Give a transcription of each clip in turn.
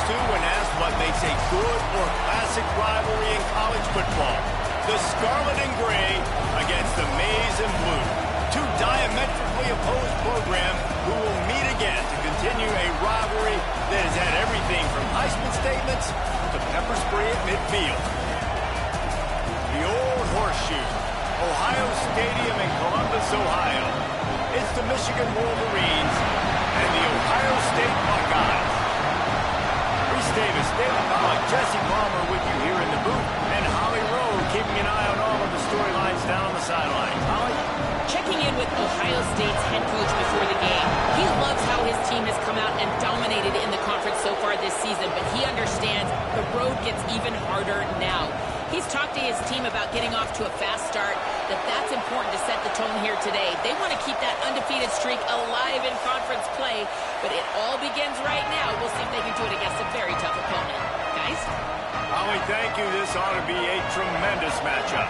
to when asked what makes a good or classic rivalry in college football. The Scarlet and Gray against the Maize and Blue. Two diametrically opposed programs who will meet again to continue a rivalry that has had everything from Heisman statements to pepper spray at midfield. The old horseshoe, Ohio Stadium in Columbus, Ohio. It's the Michigan Wolverines and the Ohio State Buckeyes. Reese Davis, David Pollack, Jesse Palmer with you here in the booth, and Holly Rowe keeping an eye on all of the storylines down on the sidelines. Holly? Checking in with Ohio State's head coach before the game. He loves how his team has come out and dominated in the conference so far this season, but he understands the road gets even harder now. He's talked to his team about getting off to a fast start, that's important to set the tone here today. They want to keep that undefeated streak alive in conference play, but it all begins right now. We'll see if they can do it against a very tough opponent. Guys? Holly, thank you. This ought to be a tremendous matchup.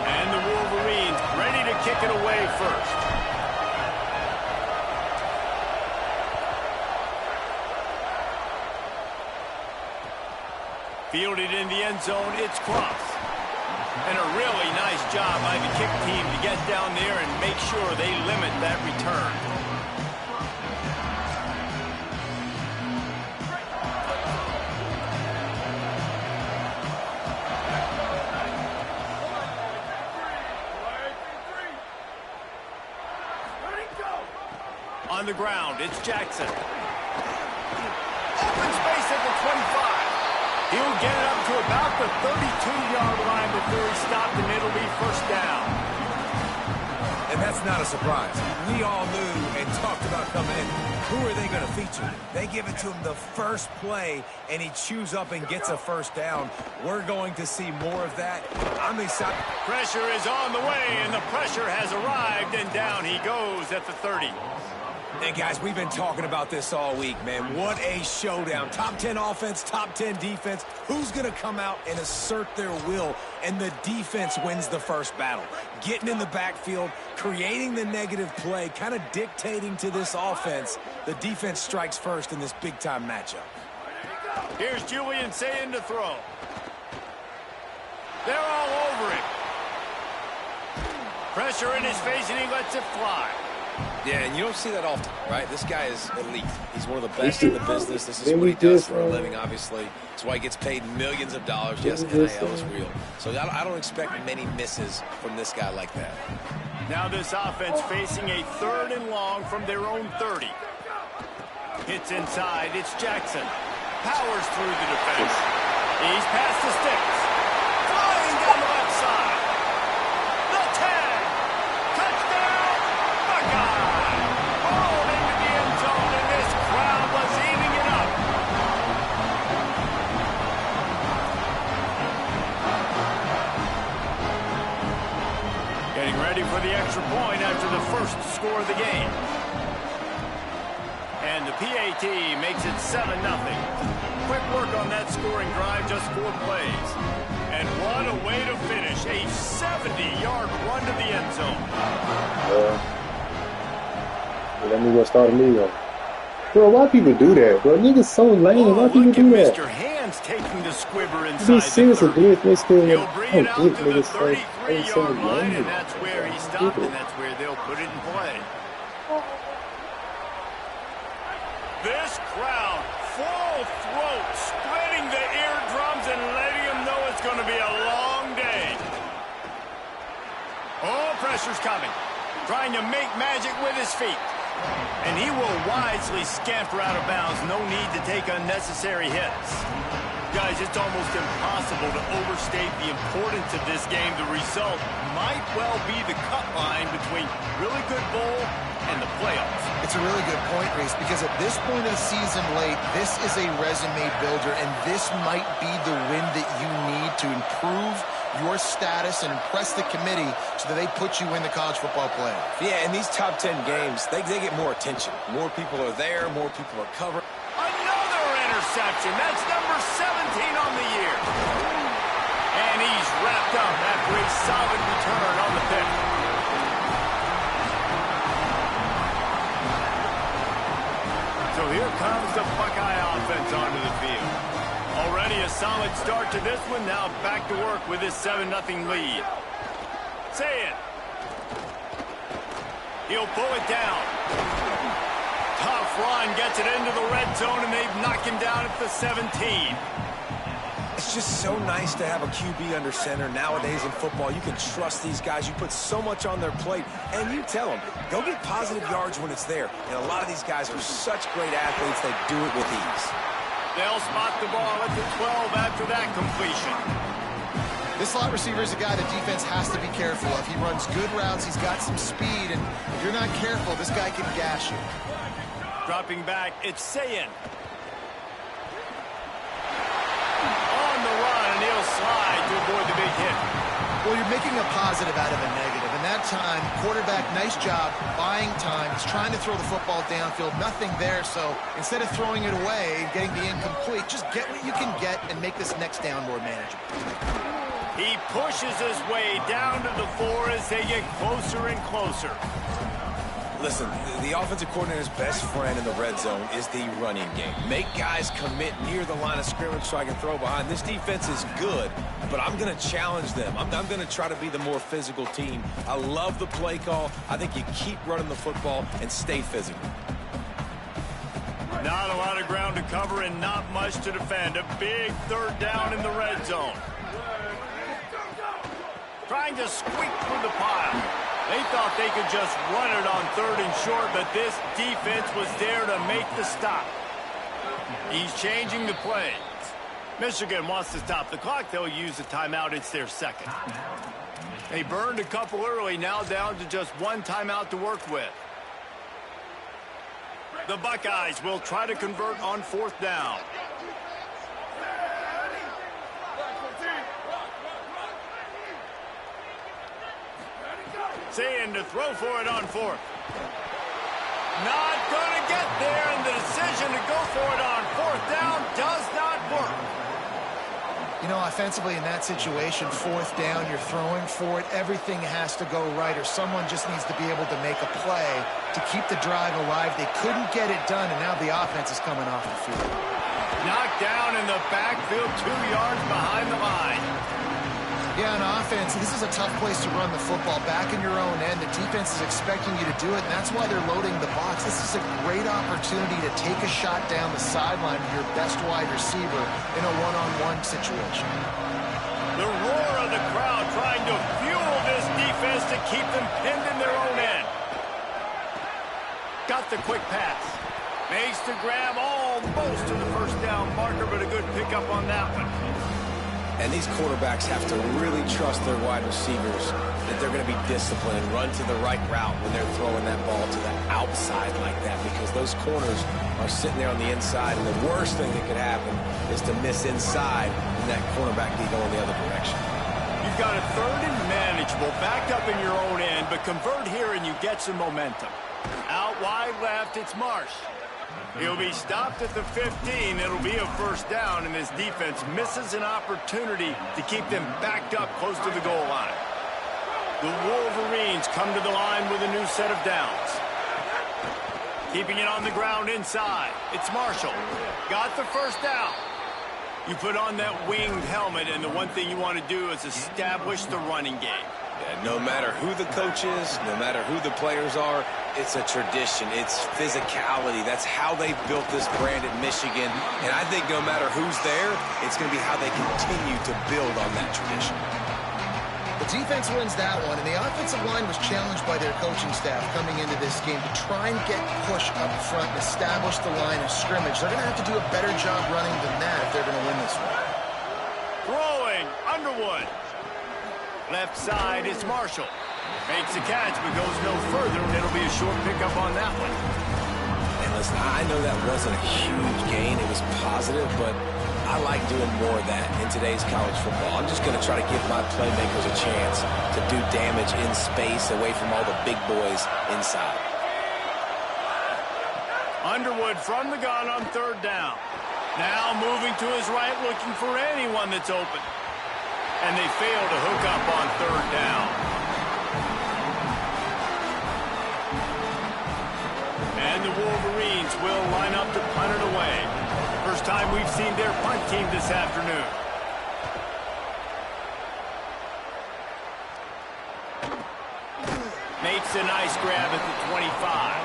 And the Wolverines ready to kick it away first. Fielded in the end zone, it's Cross. And a really nice job by the kick team to get down there and make sure they limit that return. On the ground, it's Jackson. Open space at the 25. He'll get it up to about the 32-yard line before he stopped, and it'll be first down. And that's not a surprise. We all knew and talked about coming in. Who are they going to feature? They give it to him the first play, and he chews up and gets a first down. We're going to see more of that. I'm excited. Pressure is on the way, and the pressure has arrived, and down he goes at the 30. And guys, we've been talking about this all week, man. What a showdown. Top 10 offense, top 10 defense. Who's going to come out and assert their will? And the defense wins the first battle. Getting in the backfield, creating the negative play, kind of dictating to this offense. The defense strikes first in this big-time matchup. Here's Julian Sayin to throw. They're all over him. Pressure in his face, and he lets it fly. Yeah, and you don't see that often, right? This guy is elite. He's one of the best in the business. This is what he does for a living, obviously. That's why he gets paid millions of dollars. Yes, NIL is real. So I don't expect many misses from this guy like that. Now this offense facing a 3rd and long from their own 30. Hits inside. It's Jackson. Powers through the defense. He's past the sticks. Flying down the left side. The 10. Touchdown. Buckeye. Rolled into the end zone, and this crowd was eating it up. Getting ready for the extra point after the first score of the game. And the PAT makes it 7-0. Quick work on that scoring drive, just 4 plays. And what a way to finish. A 70-yard run to the end zone. Let me go start a league up. Bro, why people do that, bro? Niggas so lame. Why people do that? Mr. Hands taking the squibber inside This serious the 30. glitch. They still He'll bring it out to the niggas so 33-yard line, lame. and that's where he stopped, and that's where they'll put it in play. This crowd, full throat, splitting the eardrums and letting them know it's going to be a long day. Oh, pressure's coming. Trying to make magic with his feet. And he will wisely scamper out of bounds. No need to take unnecessary hits. Guys, it's almost impossible to overstate the importance of this game. The result might well be the cut line between really good bowl and the playoffs. It's a really good point, Reese, because at this point of the season late, this is a resume builder, and this might be the win that you need to improve your status and impress the committee so that they put you in the college football playoff. Yeah, in these top 10 games, they get more attention. More people are there, more people are covered. Another interception. That's number 17 on the year. And he's wrapped up after a solid return on the pick. So here comes the Buckeye offense onto the field. Already a solid start to this one. Now back to work with this 7-0 lead. Say it. He'll pull it down. Tough run, gets it into the red zone, and they've knocked him down at the 17. It's just so nice to have a QB under center. Nowadays in football, you can trust these guys. You put so much on their plate, and you tell them, go get positive yards when it's there. And a lot of these guys are such great athletes, they do it with ease. They'll spot the ball at the 12 after that completion. This slot receiver is a guy the defense has to be careful of. He runs good routes, he's got some speed, and if you're not careful, this guy can gash you. Dropping back, it's Sayin. He'll slide to avoid the big hit. Well, you're making a positive out of a negative. And that time, quarterback, nice job, buying time. He's trying to throw the football downfield. Nothing there, so instead of throwing it away and getting the incomplete, just get what you can get and make this next down more manageable. He pushes his way down to the 4 as they get closer and closer. Listen, the offensive coordinator's best friend in the red zone is the running game. Make guys commit near the line of scrimmage so I can throw behind. This defense is good, but I'm going to challenge them. I'm going to try to be the more physical team. I love the play call. I think you keep running the football and stay physical. Not a lot of ground to cover and not much to defend. A big 3rd down in the red zone. Trying to squeak through the pile. They thought they could just run it on 3rd and short, but this defense was there to make the stop. He's changing the plays. Michigan wants to stop the clock. They'll use the timeout. It's their 2nd. They burned a couple early, now down to just 1 timeout to work with. The Buckeyes will try to convert on 4th down. Saying to throw for it on 4th. Not going to get there, and the decision to go for it on 4th down does not work. You know, offensively in that situation, 4th down, you're throwing for it. Everything has to go right, or someone just needs to be able to make a play to keep the drive alive. They couldn't get it done, and now the offense is coming off the field. Knocked down in the backfield, 2 yards behind the line. Yeah, on offense, this is a tough place to run the football. Back in your own end, the defense is expecting you to do it, and that's why they're loading the box. This is a great opportunity to take a shot down the sideline of your best wide receiver in a one-on-one situation. The roar of the crowd trying to fuel this defense to keep them pinned in their own end. Got the quick pass. Makes the grab almost to the 1st down marker, but a good pickup on that one. And these quarterbacks have to really trust their wide receivers that they're going to be disciplined and run to the right route when they're throwing that ball to the outside like that, because those corners are sitting there on the inside, and the worst thing that could happen is to miss inside and that cornerback be going the other direction. You've got a 3rd and manageable, backed up in your own end, but convert here and you get some momentum. Out wide left, it's Marsh. He'll be stopped at the 15. It'll be a 1st down, and this defense misses an opportunity to keep them backed up close to the goal line. The Wolverines come to the line with a new set of downs. Keeping it on the ground inside. It's Marshall. Got the 1st down. You put on that winged helmet, and the one thing you want to do is establish the running game. Yeah, no matter who the coach is, no matter who the players are, it's a tradition. It's physicality. That's how they built this brand at Michigan. And I think no matter who's there, it's going to be how they continue to build on that tradition. The defense wins that one, and the offensive line was challenged by their coaching staff coming into this game to try and get push up front and establish the line of scrimmage. They're going to have to do a better job running than that if they're going to win this one. Throwing, Underwood. Left side is Marshall. Makes the catch, but goes no further, and it'll be a short pickup on that one. And listen, I know that wasn't a huge gain. It was positive, but I like doing more of that in today's college football. I'm just going to try to give my playmakers a chance to do damage in space away from all the big boys inside. Underwood from the gun on 3rd down. Now moving to his right, looking for anyone that's open. And they fail to hook up on 3rd down. And the Wolverines will line up to punt it away. First time we've seen their punt team this afternoon. Makes a nice grab at the 25.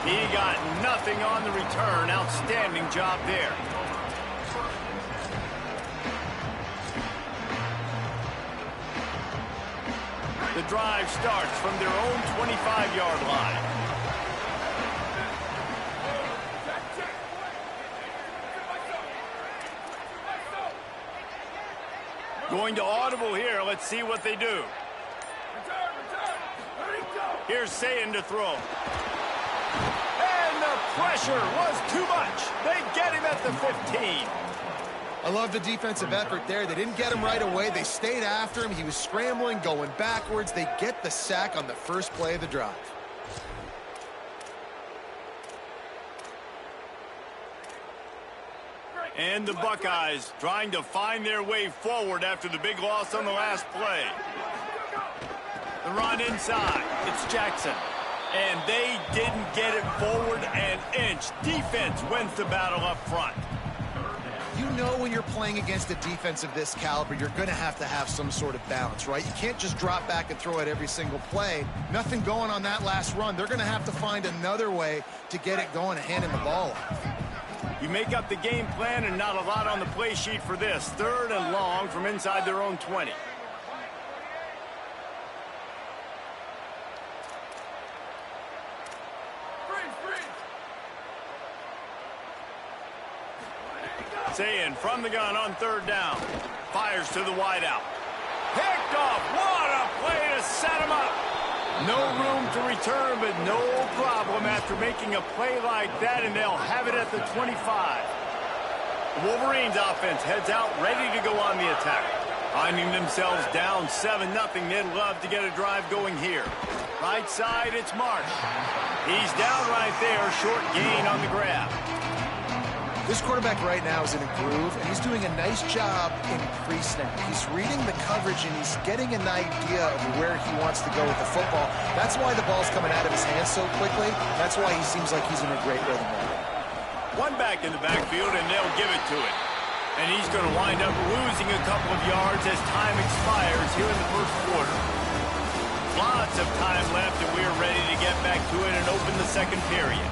He got nothing on the return. Outstanding job there. The drive starts from their own 25-yard line. Going to audible here. Let's see what they do. Here's Sayin to throw. And the pressure was too much. They get him at the 15. I love the defensive effort there. They didn't get him right away. They stayed after him. He was scrambling, going backwards. They get the sack on the first play of the drive. And the Buckeyes trying to find their way forward after the big loss on the last play. The run inside. It's Jackson. And they didn't get it forward an inch. Defense wins the battle up front. You know when you're playing against a defense of this caliber, you're going to have some sort of balance, right? You can't just drop back and throw it every single play. Nothing going on that last run. They're going to have to find another way to get it going and hand him the ball off. You make up the game plan and not a lot on the play sheet for this. 3rd and long from inside their own 20. Sayin from the gun on 3rd down. Fires to the wideout. Picked off. What a play to set him up. No room to return, but no problem after making a play like that, and they'll have it at the 25. The Wolverines offense heads out ready to go on the attack. Finding themselves down 7-0, they'd love to get a drive going here. Right side, it's Marsh. He's down right there, short gain on the grab. This quarterback right now is in a groove, and he's doing a nice job in pre-snap. He's reading the coverage, and he's getting an idea of where he wants to go with the football. That's why the ball's coming out of his hands so quickly. That's why he seems like he's in a great rhythm right now. One back in the backfield, and they'll give it to him. And he's going to wind up losing a couple of yards as time expires here in the first quarter. Lots of time left, and we're ready to get back to it and open the second period.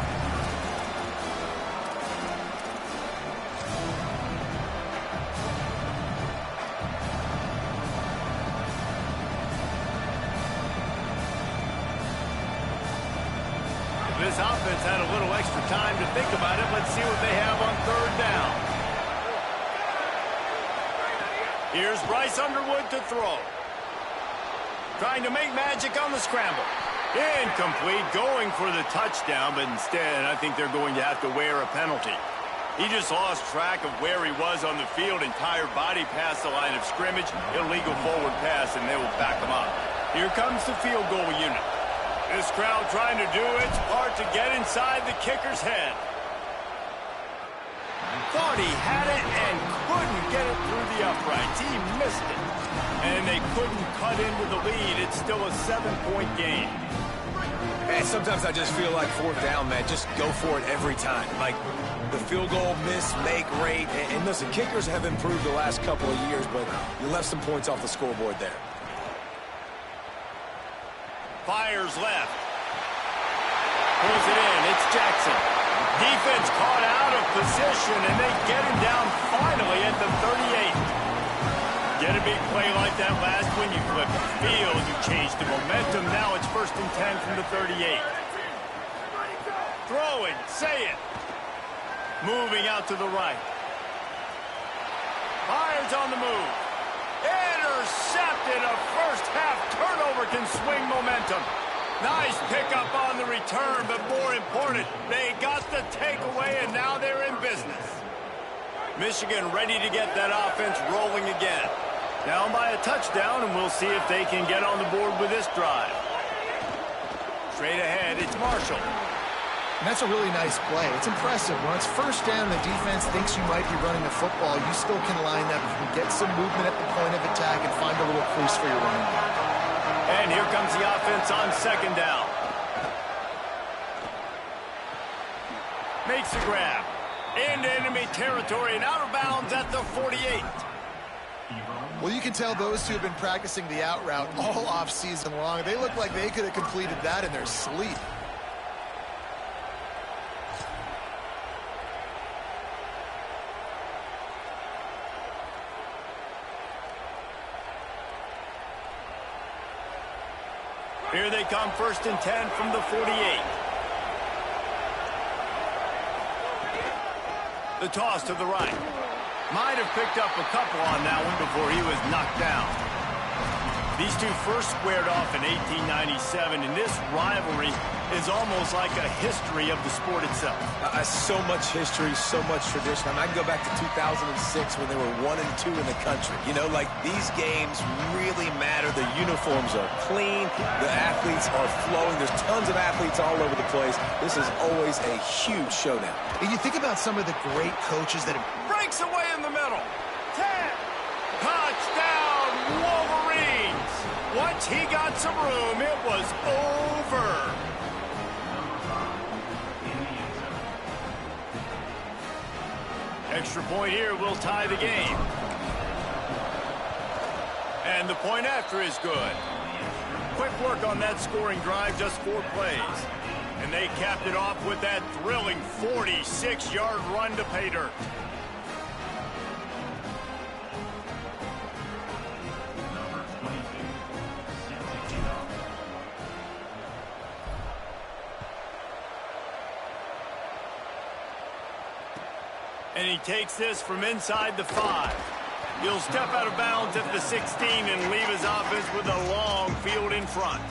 This offense had a little extra time to think about it. Let's see what they have on 3rd down. Here's Bryce Underwood to throw. Trying to make magic on the scramble. Incomplete, going for the touchdown, but instead I think they're going to have to wear a penalty. He just lost track of where he was on the field. Entire body past the line of scrimmage. Illegal forward pass, and they will back him up. Here comes the field goal unit. This crowd trying to do its part to get inside the kicker's head. Thought he had it and couldn't get it through the uprights. He missed it. And they couldn't cut into the lead. It's still a 7-point game. Man, sometimes I just feel like 4th down, man. Just go for it every time. Like the field goal miss, make rate. And listen, kickers have improved the last couple of years, but you left some points off the scoreboard there. Fires left. Pulls it in. It's Jackson. Defense caught out of position, and they get him down finally at the 38. Get a big play like that last when you flip the field. You change the momentum. Now it's 1st and 10 from the 38. Throwing. Sayin. Moving out to the right. Fires on the move. Intercepted. A first-half turnover can swing momentum. Nice pickup on the return, but more important, they got the takeaway, and now they're in business. Michigan ready to get that offense rolling again. Down by a touchdown, and we'll see if they can get on the board with this drive. Straight ahead, it's Marshall. And that's a really nice play. It's impressive. When it's 1st down, the defense thinks you might be running the football. You still can line up. You can get some movement at the point of attack and find a little crease for your running back. And here comes the offense on 2nd down. Makes the grab. Into enemy territory and out of bounds at the 48. Well, you can tell those two have been practicing the out route all off-season long. They look like they could have completed that in their sleep. Here they come, 1st and 10 from the 48. The toss to the right. Might have picked up a couple on that one before he was knocked down. These two first squared off in 1897, and this rivalry is almost like a history of the sport itself. So much history, so much tradition. I mean, I can go back to 2006 when they were 1 and 2 in the country. You know, like, these games really matter. The uniforms are clean. The athletes are flowing. There's tons of athletes all over the place. This is always a huge showdown. And you think about some of the great coaches that have... Breaks away in the middle. 10. Touchdown, Wolverines. Once he got some room, it was over. Extra point here will tie the game. And the point after is good. Quick work on that scoring drive, just 4 plays. And they capped it off with that thrilling 46-yard run to pay dirt. And he takes this from inside the 5. He'll step out of bounds at the 16 and leave his offense with a long field in front.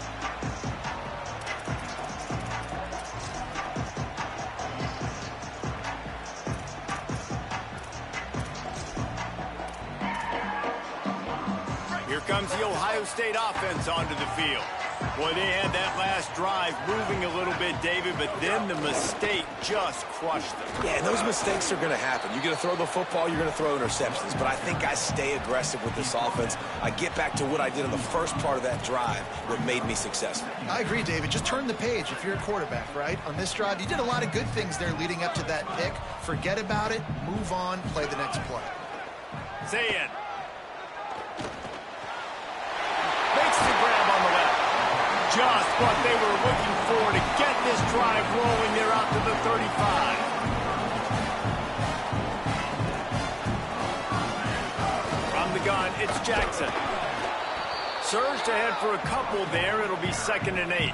Here comes the Ohio State offense onto the field. Boy, they had that last drive moving a little bit, David, but then the mistake just crushed them. Yeah, and those mistakes are going to happen. You're going to throw the football, you're going to throw interceptions. But I think I stay aggressive with this offense. I get back to what I did in the first part of that drive, what made me successful. I agree, David. Just turn the page if you're a quarterback, right? On this drive, you did a lot of good things there leading up to that pick. Forget about it, move on, play the next play. Say it. Makes the grab on the left. Just what they were looking for to get this drive rolling there out to the 35. From the gun, it's Jackson. Surged ahead for a couple there. It'll be 2nd and 8.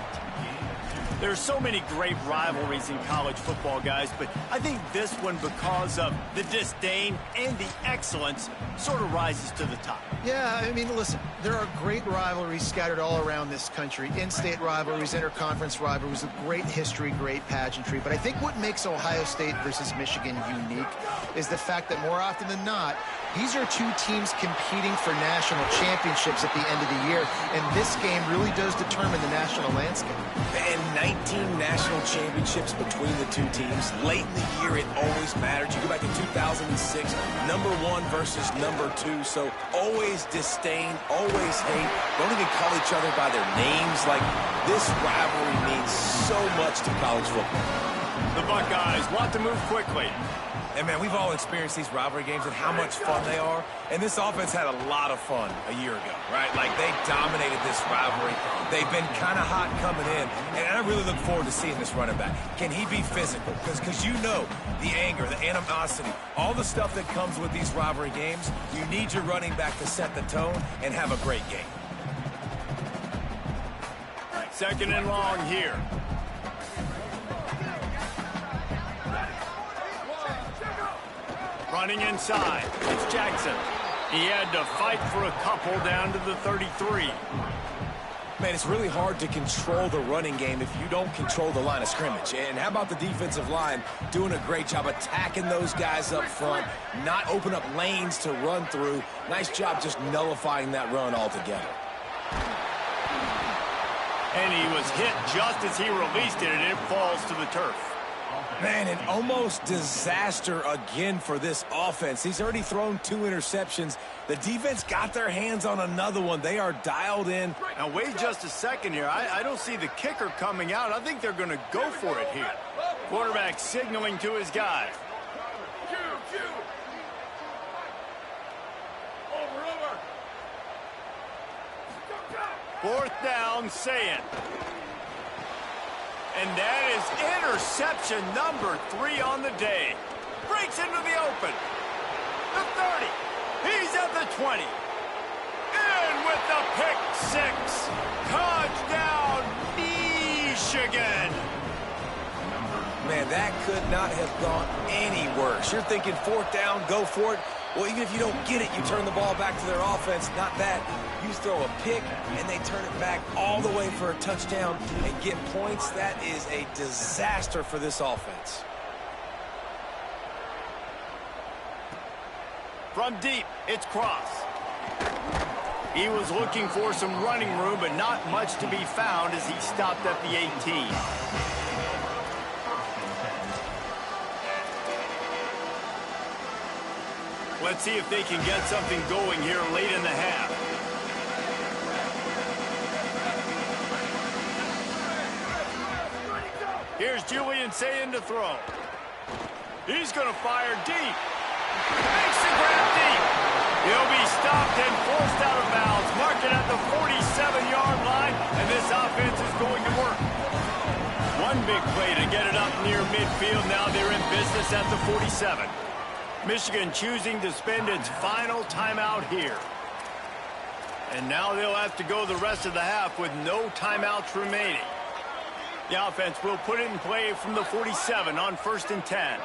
There's so many great rivalries in college football, guys, but I think this one, because of the disdain and the excellence, sort of rises to the top. Yeah, I mean, listen, there are great rivalries scattered all around this country. In-state rivalries, interconference rivalries, with great history, great pageantry. But I think what makes Ohio State versus Michigan unique is the fact that more often than not, these are two teams competing for national championships at the end of the year, and this game really does determine the national landscape. And 19 national championships between the two teams. Late in the year, it always mattered. You go back to 2006, number 1 versus number 2. So always disdain, always hate. Don't even call each other by their names. Like, this rivalry means so much to college football. The Buckeyes want to move quickly. And, man, we've all experienced these rivalry games and how much fun they are. And this offense had a lot of fun a year ago, right? Like, they dominated this rivalry. They've been kind of hot coming in. And I really look forward to seeing this running back. Can he be physical? Because you know the anger, the animosity, all the stuff that comes with these rivalry games, you need your running back to set the tone and have a great game. 2nd and long here. Running inside, it's Jackson. He had to fight for a couple down to the 33. Man, it's really hard to control the running game if you don't control the line of scrimmage. And how about the defensive line doing a great job attacking those guys up front, not open up lanes to run through. Nice job just nullifying that run altogether. And he was hit just as he released it, and it falls to the turf. Man, an almost disaster again for this offense. He's already thrown 2 interceptions. The defense got their hands on another one. They are dialed in. Now, wait just a second here. I don't see the kicker coming out. I think they're going to go for it here. Quarterback signaling to his guy. Fourth down, Saying. And that is interception number 3 on the day. Breaks into the open. The 30. He's at the 20. And with the pick 6. Touchdown, Michigan. Man, that could not have gone any worse. You're thinking fourth down, go for it. Well, even if you don't get it, you turn the ball back to their offense. Not that. You throw a pick, and they turn it back all the way for a touchdown and get points. That is a disaster for this offense. From deep, it's Cross. He was looking for some running room, but not much to be found as he stopped at the 18. Let's see if they can get something going here late in the half. Here's Julian Saying to throw. He's going to fire deep. Makes the grab deep. He'll be stopped and forced out of bounds. Mark it at the 47-yard line, and this offense is going to work. One big play to get it up near midfield. Now they're in business at the 47. Michigan choosing to spend its final timeout here. And now they'll have to go the rest of the half with no timeouts remaining. The offense will put it in play from the 47 on 1st and 10.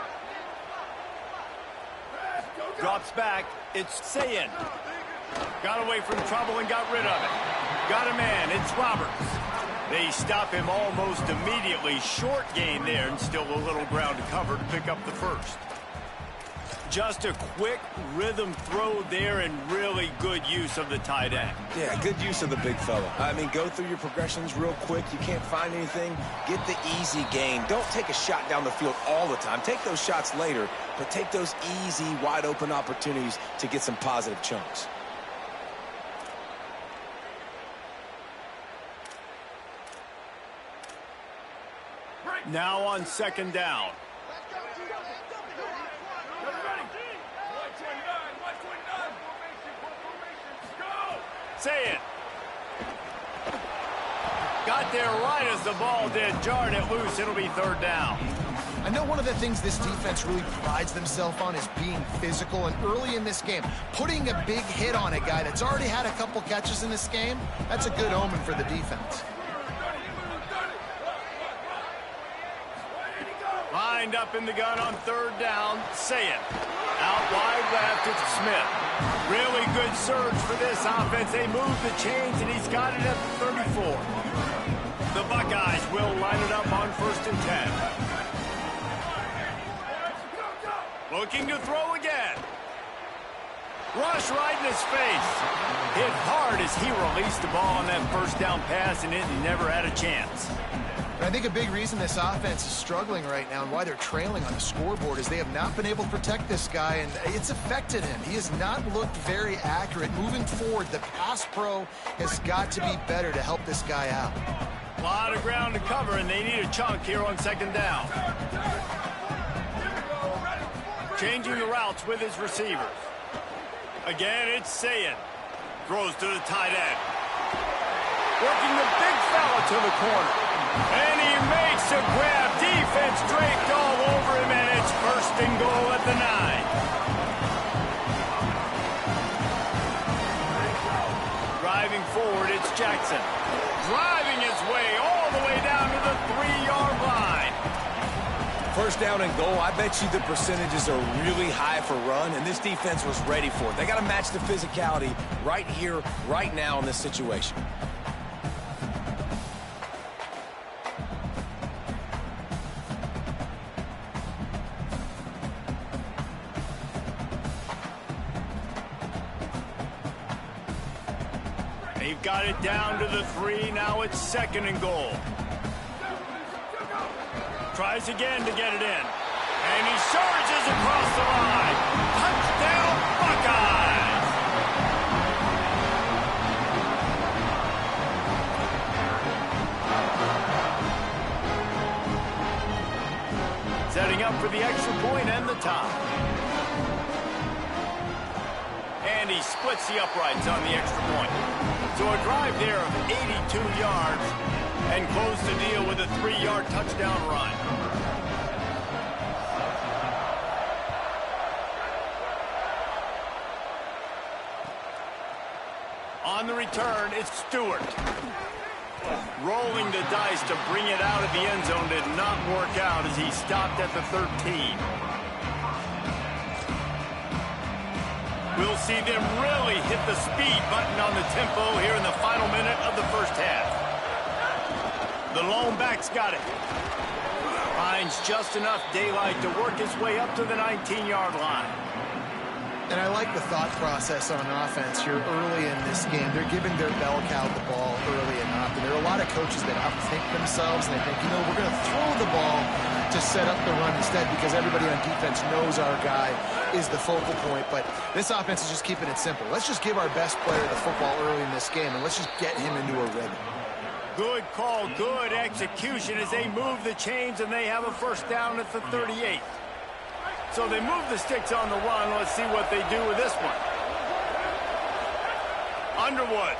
Drops back. It's Saying. Got away from trouble and got rid of it. Got a man. It's Roberts. They stop him almost immediately. Short gain there and still a little ground to cover to pick up the first. Just a quick rhythm throw there and really good use of the tight end. Yeah, good use of the big fella. I mean, go through your progressions real quick. You can't find anything. Get the easy gain. Don't take a shot down the field all the time. Take those shots later, but take those easy, wide-open opportunities to get some positive chunks. Now on 2nd down. Saying. Got there right as the ball did. Jarred it loose. It'll be 3rd down. I know one of the things this defense really prides themselves on is being physical, and early in this game, putting a big hit on a guy that's already had a couple catches in this game, that's a good omen for the defense. Lined up in the gun on 3rd down. Saying. Out wide left, it's Smith. Really good surge for this offense. They move the chains, and he's got it at the 34. The Buckeyes will line it up on 1st and 10. Looking to throw again. Rush right in his face. Hit hard as he released the ball on that 1st down pass, and it never had a chance. I think a big reason this offense is struggling right now and why they're trailing on the scoreboard is they have not been able to protect this guy, and it's affected him. He has not looked very accurate. Moving forward, the pass pro has got to be better to help this guy out. A lot of ground to cover, and they need a chunk here on 2nd down. Changing the routes with his receivers. Again, it's Saying. Throws to the tight end. Working the big fella to the corner. And he makes a grab. Defense draped all over him, and it's 1st and goal at the 9. Driving forward, it's Jackson. Driving his way all the way down to the 3-yard line. 1st down and goal. I bet you the percentages are really high for run, and this defense was ready for it. They got to match the physicality right here, right now in this situation. They've got it down to the 3. Now it's 2nd and goal. Tries again to get it in. And he charges across the line. Touchdown, Buckeyes! setting up for the extra point and the tie. And he splits the uprights on the extra point. So a drive there of 82 yards and close the deal with a 3-yard touchdown run. On the return, it's Stewart. Rolling the dice to bring it out of the end zone did not work out as he stopped at the 13. We'll see them really hit the speed button on the tempo here in the final minute of the first half. The lone back's got it. Finds just enough daylight to work his way up to the 19-yard line. And I like the thought process on offense here early in this game. They're giving their bell cow the ball early and often. There are a lot of coaches that outthink themselves, and they think, you know, we're going to throw the ball to set up the run instead because everybody on defense knows our guy is the focal point. But this offense is just keeping it simple. Let's just give our best player the football early in this game, and let's just get him into a rhythm. Good call, good execution as they move the chains, and they have a first down at the 38. So they move the sticks on the run. Let's see what they do with this one. Underwood.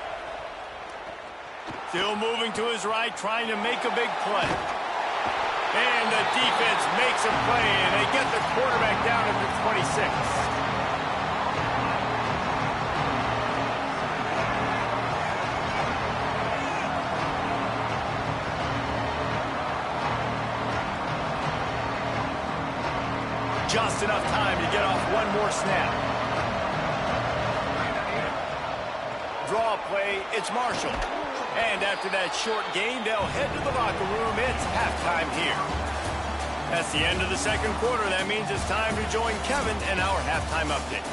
Still moving to his right, trying to make a big play. And the defense makes a play, and they get the quarterback down at the 26. Just enough time to get off one more snap. Draw play, it's Marshall. And after that short gain, they'll head to the locker room. It's halftime here. That's the end of the second quarter. That means it's time to join Kevin in our halftime update.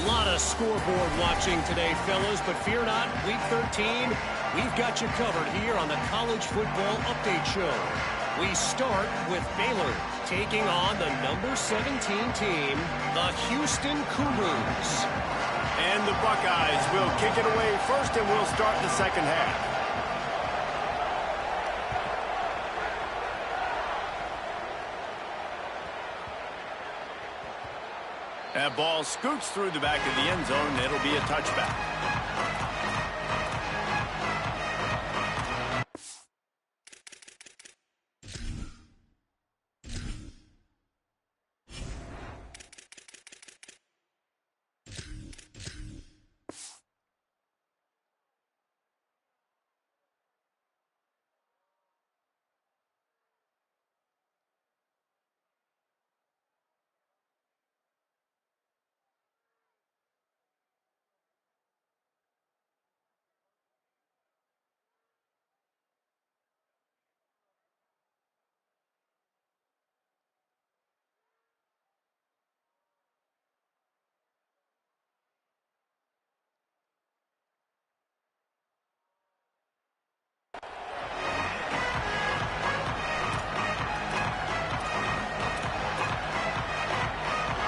A lot of scoreboard watching today, fellas, but fear not, Week 13, we've got you covered here on the College Football Update Show. We start with Baylor taking on the number 17 team, the Houston Cougars. And the Buckeyes will kick it away first, and we'll start the second half. That ball scoots through the back of the end zone, and it'll be a touchback.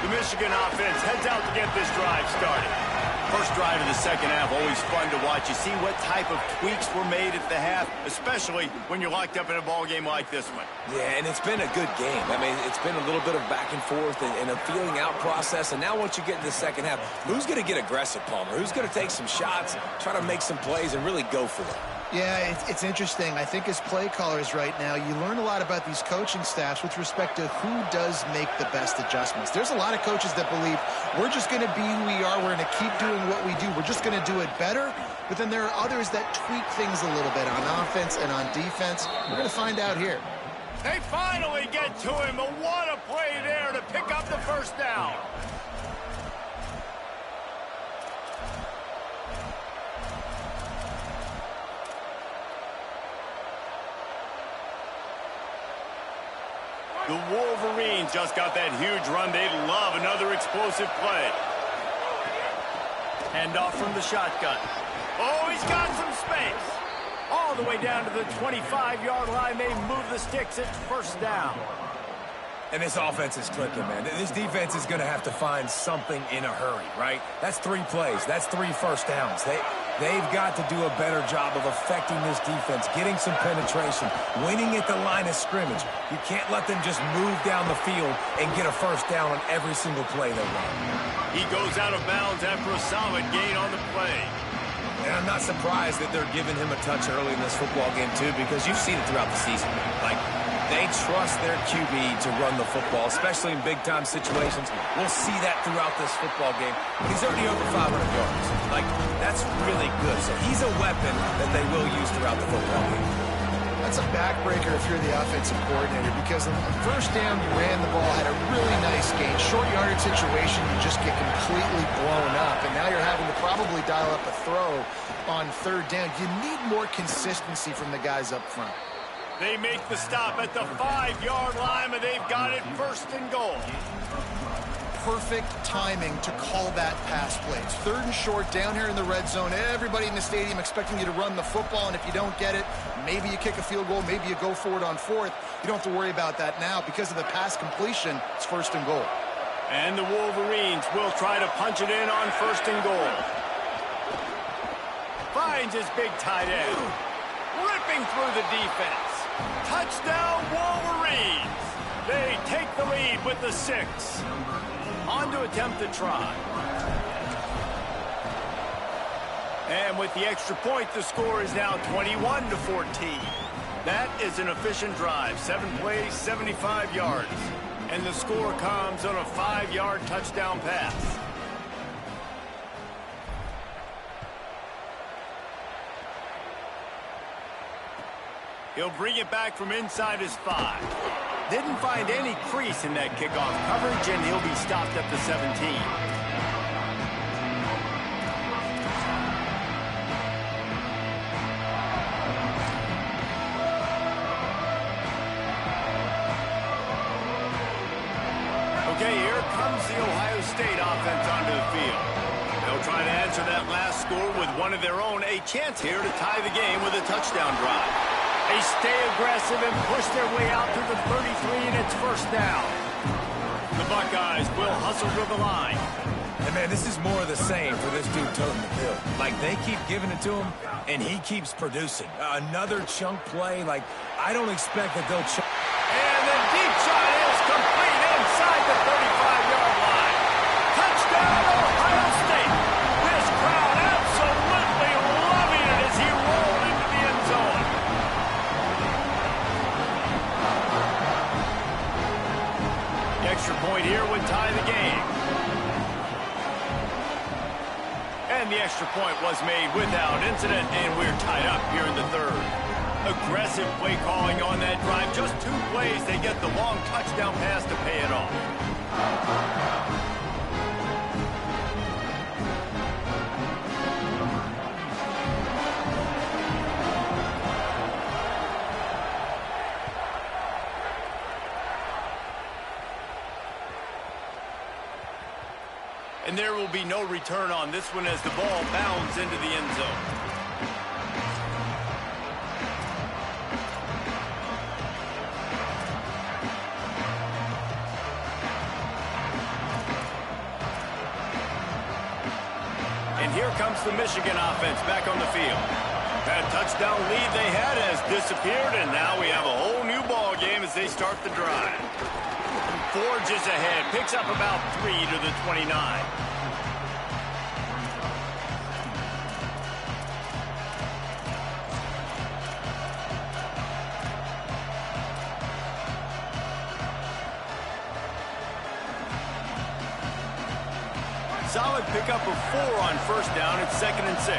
The Michigan offense heads out to get this drive started. First drive of the second half, always fun to watch. You see what type of tweaks were made at the half, especially when you're locked up in a ball game like this one. Yeah, and it's been a good game. I mean, it's been a little bit of back and forth and a feeling out process. And now once you get in the second half, who's going to get aggressive, Palmer? Who's going to take some shots, try to make some plays, and really go for it? Yeah, it's interesting. I think as play callers right now, you learn a lot about these coaching staffs with respect to who does make the best adjustments. There's a lot of coaches that believe we're just going to be who we are. We're going to keep doing what we do. We're just going to do it better. But then there are others that tweak things a little bit on offense and on defense. We're going to find out here. They finally get to him, but what a play there to pick up the first down. The Wolverines just got that huge run. They'd love another explosive play. Handoff from the shotgun. Oh, he's got some space. All the way down to the 25-yard line. They move the sticks. It's first down. And this offense is clicking, man. This defense is going to have to find something in a hurry, right? That's 3 plays. That's 3 first downs. They've got to do a better job of affecting this defense, getting some penetration, winning at the line of scrimmage. You can't let them just move down the field and get a first down on every single play they run. He goes out of bounds after a solid gain on the play. And I'm not surprised that they're giving him a touch early in this football game, too, because you've seen it throughout the season. Like, they trust their QB to run the football, especially in big-time situations. We'll see that throughout this football game. He's already over 500 yards. Like, that's really good. So he's a weapon that they will use throughout the football game. That's a backbreaker if you're the offensive coordinator, because on the first down, you ran the ball, had a really nice gain. Short yardage situation, you just get completely blown up, and now you're having to probably dial up a throw on third down. You need more consistency from the guys up front. They make the stop at the 5-yard line, but they've got it first and goal. Perfect timing to call that pass play. It's third and short down here in the red zone. Everybody in the stadium expecting you to run the football, and if you don't get it, maybe you kick a field goal, maybe you go for it on fourth. You don't have to worry about that now. Because of the pass completion, it's first and goal. And the Wolverines will try to punch it in on first and goal. Finds his big tight end. Ripping through the defense. Touchdown, Wolverines! They take the lead with the 6. On to attempt the try. And with the extra point, the score is now 21-14. That is an efficient drive. 7 plays, 75 yards. And the score comes on a 5-yard touchdown pass. He'll bring it back from inside his 5. Didn't find any crease in that kickoff coverage, and he'll be stopped at the 17. Okay, here comes the Ohio State offense onto the field. They'll try to answer that last score with one of their own. A chance here to tie the game with a touchdown drive. They stay aggressive and push their way out to the 33, and it's first down. The Buckeyes will hustle to the line. And, man, this is more of the same for this dude toting the pill. Like, they keep giving it to him, and he keeps producing. Another chunk play. Like, I don't expect that they'll chunk. And the deep shot is complete inside the 35-yard line. Touchdown, Ohio State. This crowd absolutely loving it as he rolled into the end zone. The extra point here would tie the game. And the extra point was made without incident, and we're tied up here in the third. Aggressive play calling on that drive. Just 2 plays, they get the long touchdown pass to pay it off. And there will be no return on this one as the ball bounds into the end zone. And here comes the Michigan offense back on the field. That touchdown lead they had has disappeared, and now we have a whole new ball game as they start the drive. Forges ahead, picks up about 3 to the 29. Solid pickup of 4 on first down. It's 2nd and 6.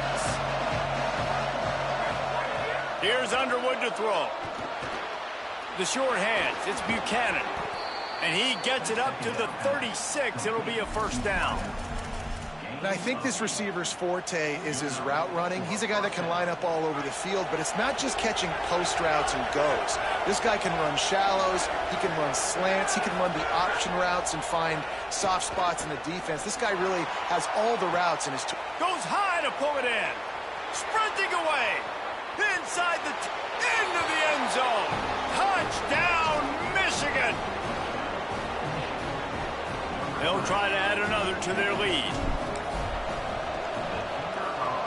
Here's Underwood to throw. The short hands, it's Buchanan. And he gets it up to the 36. It'll be a first down. And I think this receiver's forte is his route running. He's a guy that can line up all over the field, but it's not just catching post routes and goes. This guy can run shallows, he can run slants, he can run the option routes and find soft spots in the defense. This guy really has all the routes in his tool. Goes high to pull it in. Sprinting away. Inside the into the end zone. Touchdown, Michigan. They'll try to add another to their lead.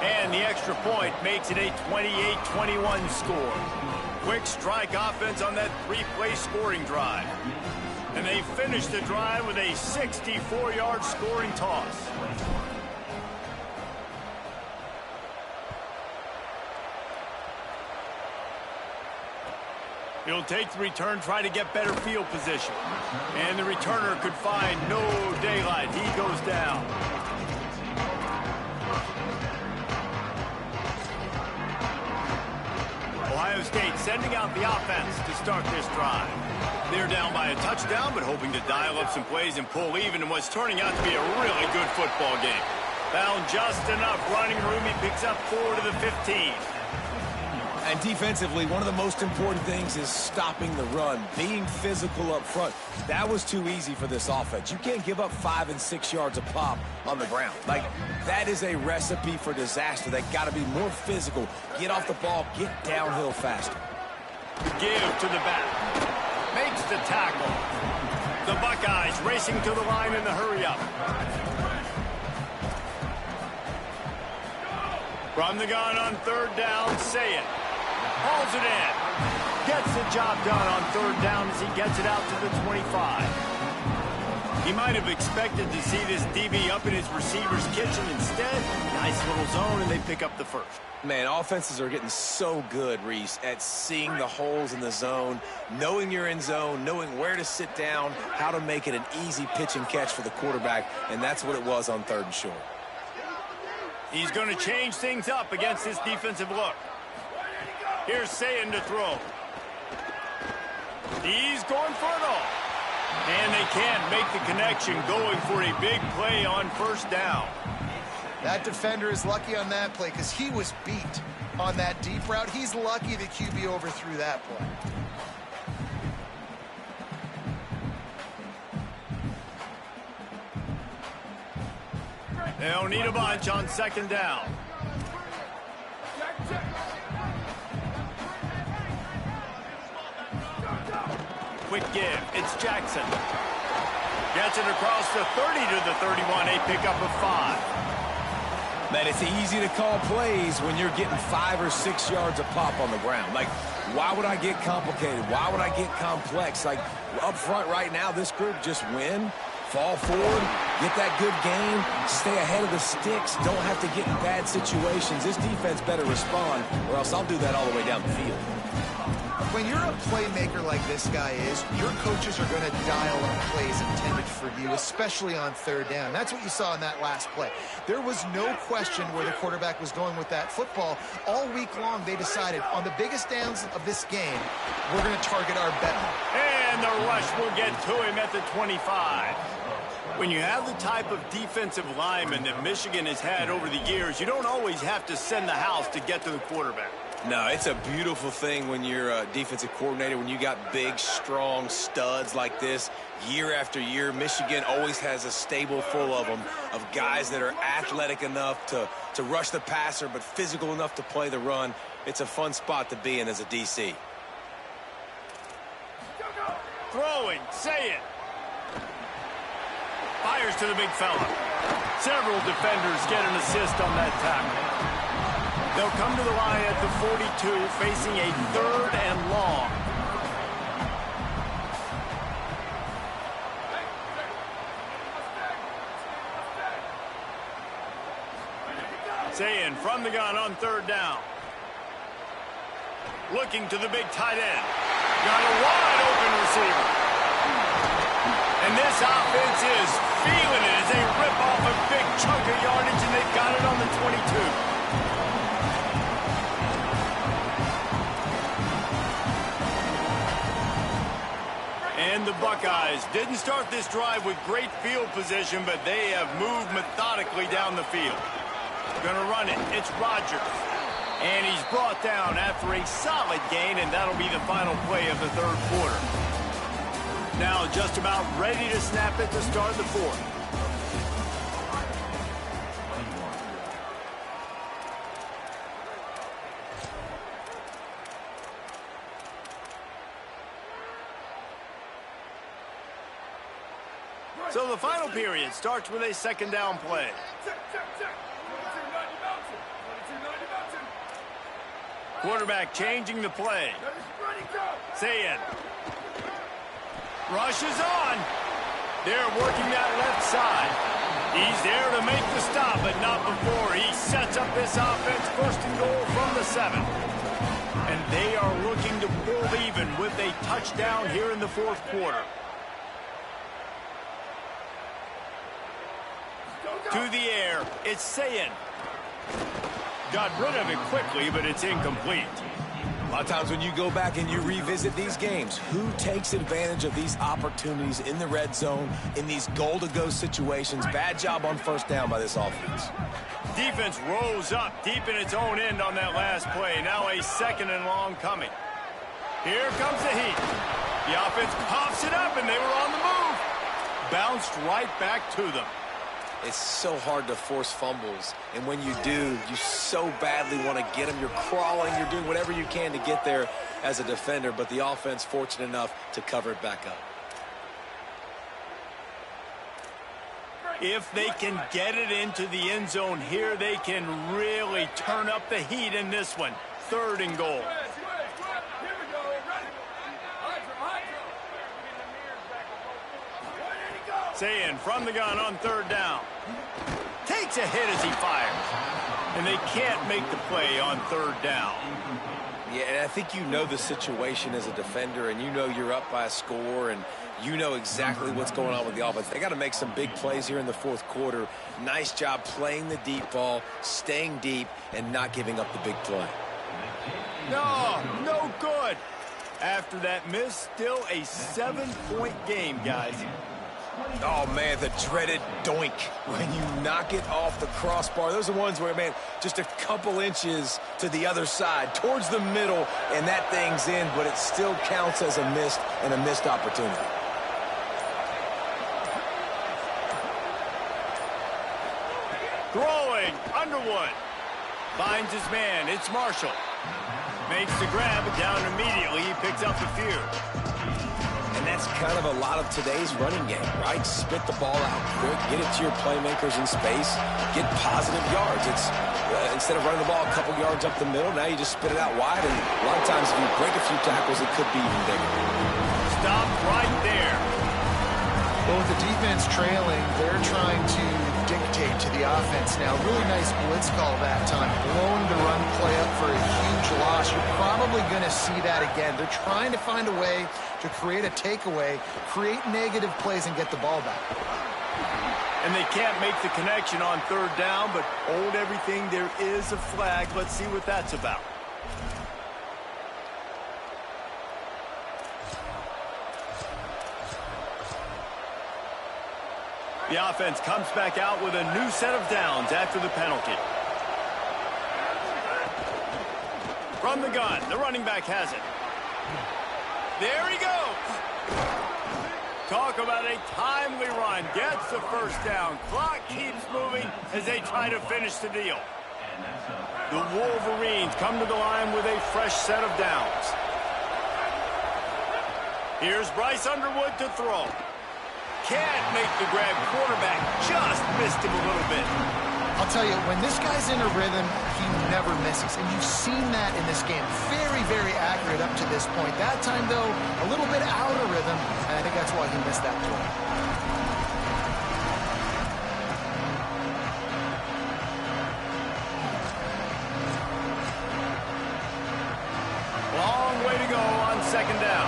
And the extra point makes it a 28-21 score. Quick strike offense on that three-play scoring drive. And they finish the drive with a 64-yard scoring toss. He'll take the return, try to get better field position. And the returner could find no daylight. He goes down. Ohio State sending out the offense to start this drive. They're down by a touchdown, but hoping to dial up some plays and pull even in what's turning out to be a really good football game. Found just enough running room. He picks up 4 to the 15. And defensively, one of the most important things is stopping the run, being physical up front. That was too easy for this offense. You can't give up 5 and 6 yards a pop on the ground. Like, that is a recipe for disaster. They got to be more physical, get off the ball, get downhill faster. Give to the back. Makes the tackle. The Buckeyes racing to the line in the hurry-up. From the gun on third down, Say It. Hauls it in. Gets the job done on third down as he gets it out to the 25. He might have expected to see this DB up in his receiver's kitchen. Instead, nice little zone, and they pick up the first. Man, offenses are getting so good, Reese, at seeing the holes in the zone, knowing you're in zone, knowing where to sit down, how to make it an easy pitch and catch for the quarterback, and that's what it was on third and short. He's going to change things up against this defensive look. Here's Sayin to throw. He's going for it all. And they can't make the connection, going for a big play on first down. That defender is lucky on that play because he was beat on that deep route. He's lucky the QB overthrew that play. They'll need a bunch on second down. Quick give. It's Jackson. Gets it across the 30 to the 31. A pickup of 5. Man, it's easy to call plays when you're getting 5 or 6 yards a pop on the ground. Like, why would I get complicated? Why would I get complex? Like, up front right now, this group just win, fall forward, get that good game, stay ahead of the sticks, don't have to get in bad situations. This defense better respond, or else I'll do that all the way down the field. When you're a playmaker like this guy is, your coaches are going to dial up plays intended for you, especially on third down. That's what you saw in that last play. There was no question where the quarterback was going with that football. All week long, they decided on the biggest downs of this game, we're going to target our bet. And the rush will get to him at the 25. When you have the type of defensive lineman that Michigan has had over the years, you don't always have to send the house to get to the quarterback. No, it's a beautiful thing when you're a defensive coordinator, when you got big, strong studs like this year after year. Michigan always has a stable full of them, of guys that are athletic enough to rush the passer, but physical enough to play the run. It's a fun spot to be in as a DC. Throwing, Say It. Fires to the big fella. Several defenders get an assist on that tackle. They'll come to the line at the 42, facing a third and long. Sayin from the gun on third down. Looking to the big tight end. Got a wide open receiver. And this offense is feeling it as they rip off a big chunk of yardage, and they've got it on the 22. And the Buckeyes didn't start this drive with great field position, but they have moved methodically down the field. Gonna run it. It's Rodgers. And he's brought down after a solid gain, and that'll be the final play of the third quarter. Now just about ready to snap it to start the fourth. So the final period starts with a second down play. Quarterback changing the play. Sayin rushes on. They're working that left side. He's there to make the stop, but not before he sets up this offense. First and goal from the 7. And they are looking to pull even with a touchdown here in the fourth quarter. To the air, it's Sayin. Got rid of it quickly, but it's incomplete. A lot of times when you go back and you revisit these games, who takes advantage of these opportunities in the red zone, in these goal-to-go situations? Bad job on first down by this offense. Defense rose up deep in its own end on that last play. Now a 2nd and long coming. Here comes the heat. The offense pops it up, and they were on the move. Bounced right back to them. It's so hard to force fumbles, and when you do, you so badly want to get them. You're crawling, you're doing whatever you can to get there as a defender, but the offense fortunate enough to cover it back up. If they can get it into the end zone here, they can really turn up the heat in this one. 3rd and goal. Sayin from the gun on 3rd down. Takes a hit as he fires. And they can't make the play on 3rd down. Yeah, and I think you know the situation as a defender, and you know you're up by a score, and you know exactly what's going on with the offense. They got to make some big plays here in the fourth quarter. Nice job playing the deep ball, staying deep, and not giving up the big play. No good. After that miss, still a 7-point game, guys. Oh, man, the dreaded doink when you knock it off the crossbar. Those are ones where, man, just a couple inches to the other side, towards the middle, and that thing's in, but it still counts as a missed opportunity. Throwing, Underwood. Finds his man, it's Marshall. Makes the grab, down immediately, he picks up the few. And that's kind of a lot of today's running game, right? Spit the ball out quick, get it to your playmakers in space, get positive yards. It's instead of running the ball a couple yards up the middle, now you just spit it out wide, and a lot of times if you break a few tackles, it could be even bigger. Stop right there. Well, with the defense trailing, they're trying to dictate to the offense now. Really nice blitz call that time. Blowing the run play up for a huge loss. You're probably going to see that again. They're trying to find a way to create a takeaway, create negative plays, and get the ball back. And they can't make the connection on 3rd down, but hold everything. There is a flag. Let's see what that's about. The offense comes back out with a new set of downs after the penalty. From the gun, the running back has it. There he goes. Talk about a timely run. Gets the first down. Clock keeps moving as they try to finish the deal. The Wolverines come to the line with a fresh set of downs. Here's Bryce Underwood to throw. Can't make the grab. Quarterback just missed him a little bit. I'll tell you, when this guy's in a rhythm, he never misses. And you've seen that in this game. Very, very accurate up to this point. That time, though, a little bit out of rhythm, and I think that's why he missed that play. Long way to go on 2nd down.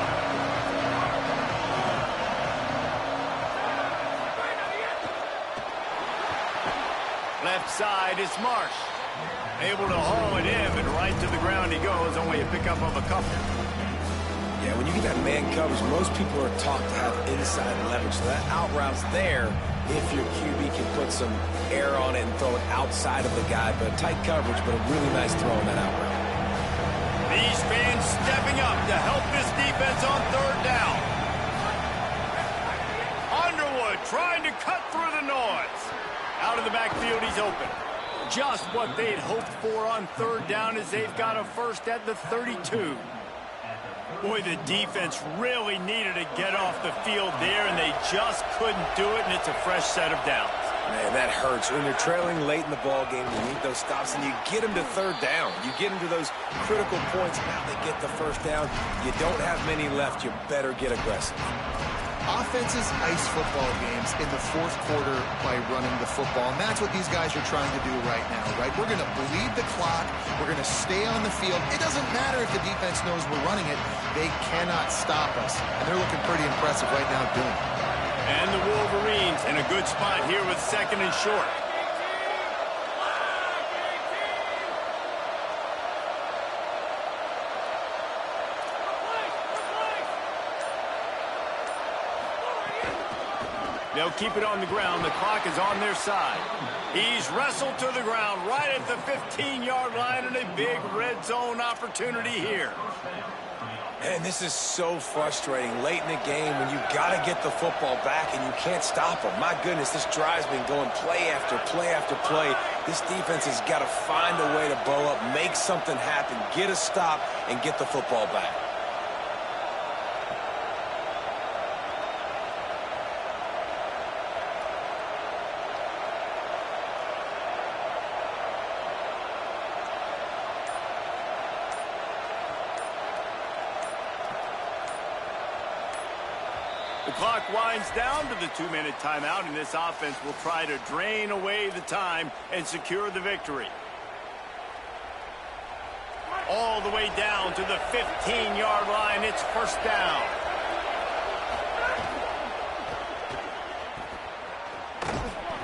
Left side is Marsh. Able to haul it in, but right to the ground he goes. Only a pickup of a couple. Yeah, when you get that man coverage, most people are taught to have inside leverage. So that out route's there if your QB can put some air on it and throw it outside of the guy. But tight coverage, but a really nice throw on that out route. These fans stepping up to help this defense on 3rd down. Underwood trying to cut through the noise. Out of the backfield, he's open. Just what they'd hoped for on 3rd down as they've got a first at the 32. Boy, the defense really needed to get off the field there, and they just couldn't do it, and it's a fresh set of downs. Man, that hurts. When you're trailing late in the ball game, you need those stops, and you get them to third down. You get them to those critical points. Now they get the first down. You don't have many left. You better get aggressive. Offenses ice football games in the fourth quarter by running the football, and that's what these guys are trying to do right now, right? We're going to bleed the clock. We're going to stay on the field. It doesn't matter if the defense knows we're running it. They cannot stop us, and they're looking pretty impressive right now doing it. And the Wolverines in a good spot here with 2nd and short. They'll keep it on the ground. The clock is on their side. He's wrestled to the ground right at the 15-yard line, and a big red zone opportunity here. And this is so frustrating late in the game when you got to get the football back and you can't stop them. My goodness, this drive's been going play after play after play. This defense has got to find a way to bow up, make something happen, get a stop, and get the football back. The clock winds down to the 2-minute timeout, and this offense will try to drain away the time and secure the victory. All the way down to the 15-yard line. It's first down.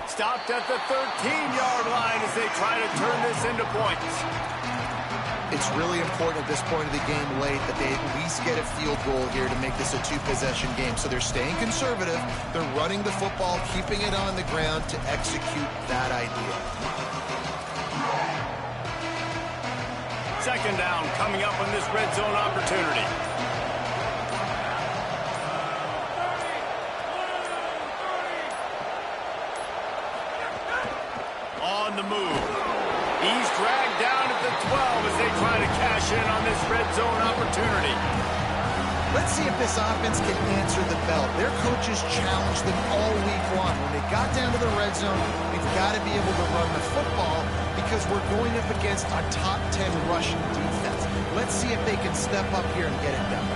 Stopped at the 13-yard line as they try to turn this into points. It's really important at this point of the game late that they at least get a field goal here to make this a 2-possession game. So they're staying conservative. They're running the football, keeping it on the ground to execute that idea. 2nd down coming up on this red zone opportunity. On the move. He's dragged down at the 12 as they try to cash in on this red zone opportunity. Let's see if this offense can answer the bell. Their coaches challenged them all week long. When they got down to the red zone, we've got to be able to run the football because we're going up against a top 10 rushing defense. Let's see if they can step up here and get it done.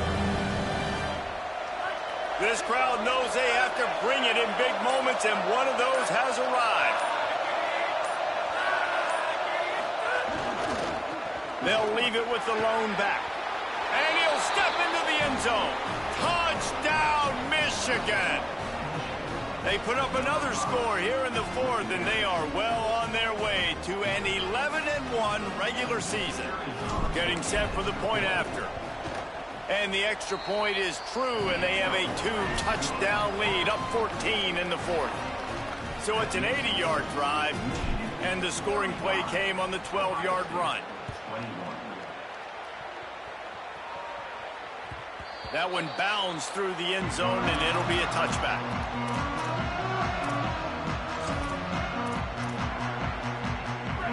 This crowd knows they have to bring it in big moments, and one of those has arrived. They'll leave it with the lone back. And he'll step into the end zone. Touchdown, Michigan! They put up another score here in the 4th, and they are well on their way to an 11-1 regular season. Getting set for the point after. And the extra point is true, and they have a 2-touchdown lead, up 14 in the 4th. So it's an 80-yard drive, and the scoring play came on the 12-yard run. That one bounds through the end zone, and it'll be a touchback.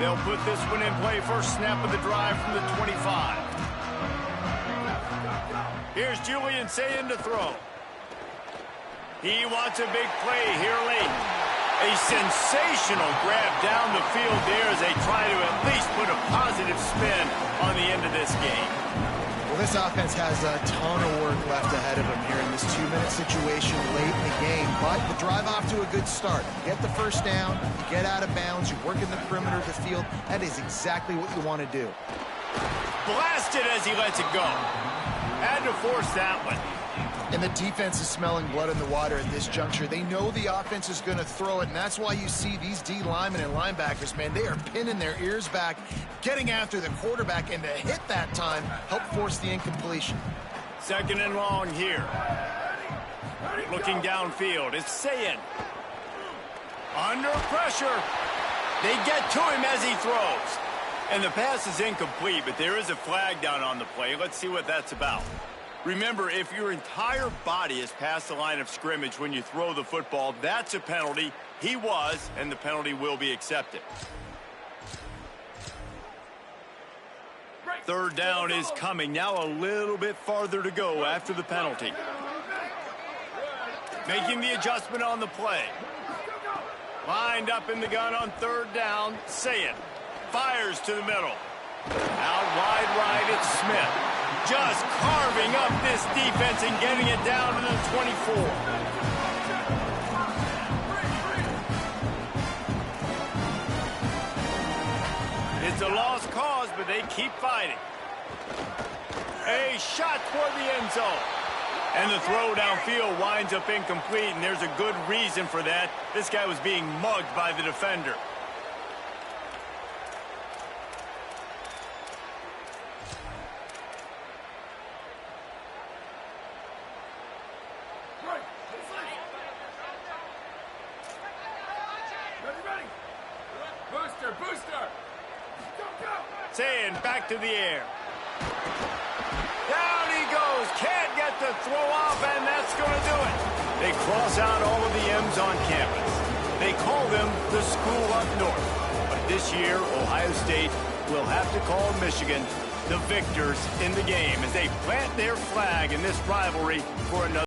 They'll put this one in play. First snap of the drive from the 25. Here's Julian Sayin to throw. He wants a big play here late. A sensational grab down the field there as they try to at least put a positive spin on the end of this game. Well, this offense has a ton of work left ahead of them here in this 2-minute situation late in the game. But the drive off to a good start. You get the first down, you get out of bounds, you work in the perimeter of the field. That is exactly what you want to do. Blasted as he lets it go. Had to force that one. And the defense is smelling blood in the water at this juncture. They know the offense is going to throw it, and that's why you see these D linemen and linebackers, man, they are pinning their ears back, getting after the quarterback, and the hit that time helped force the incompletion. 2nd and long here. Looking downfield, it's Sayin. Under pressure. They get to him as he throws. And the pass is incomplete, but there is a flag down on the play. Let's see what that's about. Remember, if your entire body is past the line of scrimmage when you throw the football, that's a penalty. He was, and the penalty will be accepted. 3rd down is coming. Now a little bit farther to go after the penalty. Making the adjustment on the play. Lined up in the gun on third down. Say it. Fires to the middle. Out wide right, it's Smith. Just carving up this defense and getting it down to the 24. It's a lost cause, but they keep fighting. A shot toward the end zone. And the throw downfield winds up incomplete, and there's a good reason for that. This guy was being mugged by the defender. Saying back to the air. Down he goes. Can't get the throw off, and that's going to do it. They cross out all of the M's on campus. They call them the school up north. But this year, Ohio State will have to call Michigan the victors in the game as they plant their flag in this rivalry for another.